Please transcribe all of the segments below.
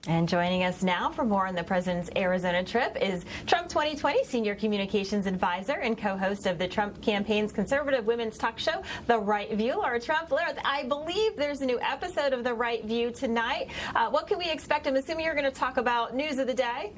And joining us now for more on the president's Arizona trip is Trump 2020 Senior Communications Advisor and co-host of the Trump campaign's conservative women's talk show, The Right View, Lara Trump. Lara, I believe there's a new episode of The Right View tonight. What can we expect? I'm assuming you're going to talk about news of the day.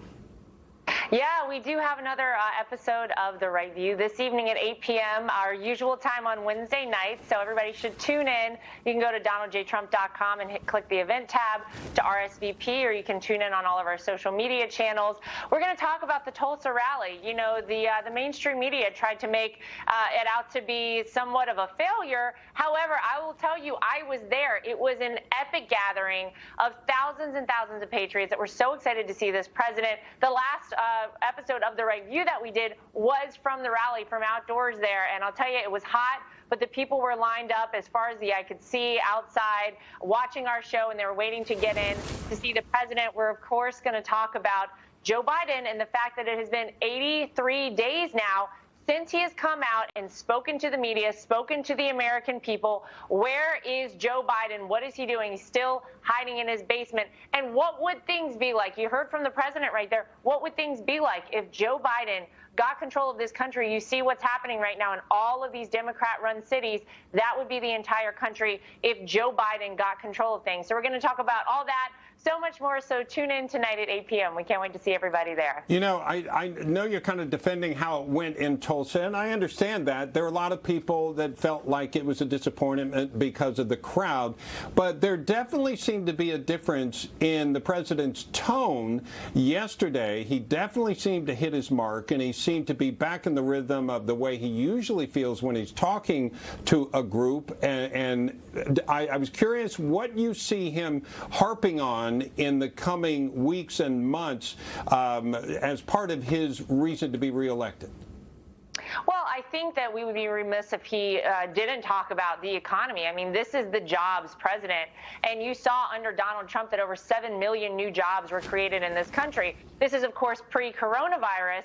Yeah, we do have another episode of The Right View this evening at 8 p.m., our usual time on Wednesday nights, so everybody should tune in. You can go to donaldjtrump.com and click the event tab to RSVP, or you can tune in on all of our social media channels. We're going to talk about the Tulsa rally. You know, the mainstream media tried to make it out to be somewhat of a failure. However, I will tell you, I was there. It was an epic gathering of thousands and thousands of patriots that were so excited to see this president. The last episode of The Right View that we did was from the rally, from outdoors there, and I'll tell you, it was hot, but the people were lined up as far as the eye could see outside watching our show, and they were waiting to get in to see the president. We're, of course, going to talk about Joe Biden and the fact that it has been 83 days now since he has come out and spoken to the media, spoken to the American people. Where is Joe Biden? What is he doing? He's still hiding in his basement. And what would things be like? You heard from the president right there. What would things be like if Joe Biden got control of this country? You see what's happening right now in all of these Democrat-run cities. That would be the entire country if Joe Biden got control of things. So we're going to talk about all that, so much more. So tune in tonight at 8 p.m. We can't wait to see everybody there. You know, I know you're kind of defending how it went in Tulsa, and I understand that. There are a lot of people that felt like it was a disappointment because of the crowd, but there definitely seemed to be a difference in the president's tone yesterday. He definitely seemed to hit his mark, and he seemed to be back in the rhythm of the way he usually feels when he's talking to a group. And I was curious what you see him harping on in the coming weeks and months as part of his reason to be reelected. Well, I think that we would be remiss if he didn't talk about the economy. I mean, this is the jobs president. And you saw under Donald Trump that over 7 million new jobs were created in this country. This is, of course, pre-coronavirus.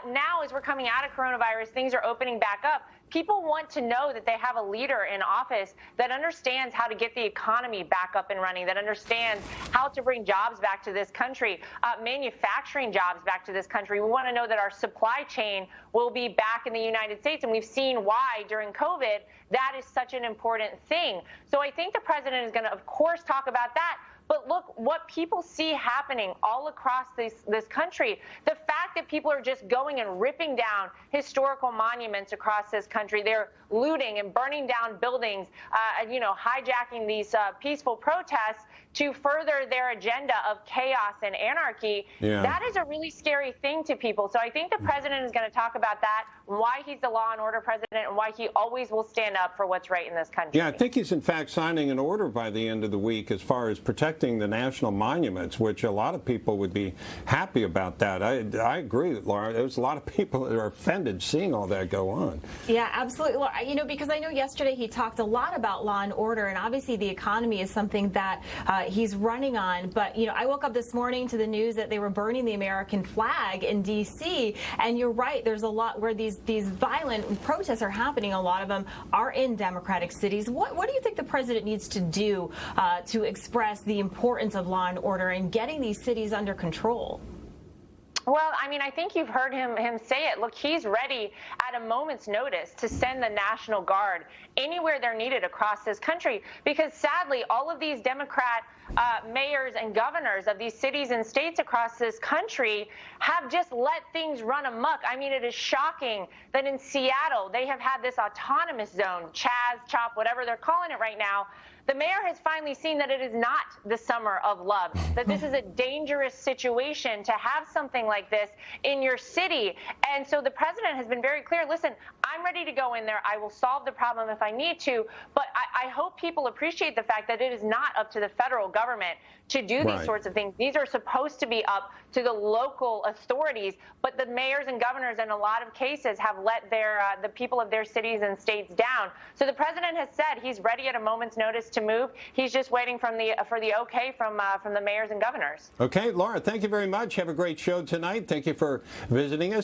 Now, as we're coming out of coronavirus, things are opening back up. People want to know that they have a leader in office that understands how to get the economy back up and running, that understands how to bring jobs back to this country, manufacturing jobs back to this country. We want to know that our supply chain will be back in the United States, and we've seen why during COVID that is such an important thing. So I think the president is going to, of course, talk about that. But look, what people see happening all across this country, the fact that people are just going and ripping down historical monuments across this country, they're looting and burning down buildings, hijacking these peaceful protests to further their agenda of chaos and anarchy. Yeah. That is a really scary thing to people. So I think the president is going to talk about that, why he's the law and order president, and why he always will stand up for what's right in this country. Yeah, I think he's in fact signing an order by the end of the week as far as protecting the national monuments, which a lot of people would be happy about that. I agree, Laura. There's a lot of people that are offended seeing all that go on. Yeah, absolutely. Well, because I know yesterday he talked a lot about law and order, and obviously the economy is something that he's running on. But, I woke up this morning to the news that they were burning the American flag in D.C., and you're right, there's a lot where these violent protests are happening. A lot of them are in Democratic cities. What do you think the president needs to do to express the importance of law and order and getting these cities under control? Well, I mean, I think you've heard him say it. Look, he's ready at a moment's notice to send the National Guard anywhere they're needed across this country, because sadly, all of these Democrat mayors and governors of these cities and states across this country have just let things run amok. I mean, it is shocking that in Seattle, they have had this autonomous zone, Chaz, Chop, whatever they're calling it right now. The mayor has finally seen that it is not the summer of love, that this is a dangerous situation to have something like this in your city. And so the president has been very clear, listen, I'm ready to go in there. I will solve the problem if I need to. But I hope people appreciate the fact that it is not up to the federal government to do these sorts of things. These are supposed to be up to the local authorities, but the mayors and governors in a lot of cases have let the people of their cities and states down. So the president has said he's ready at a moment's notice to move. He's just waiting for the okay from the mayors and governors. Okay, Laura, thank you very much. Have a great show tonight. Thank you for visiting us.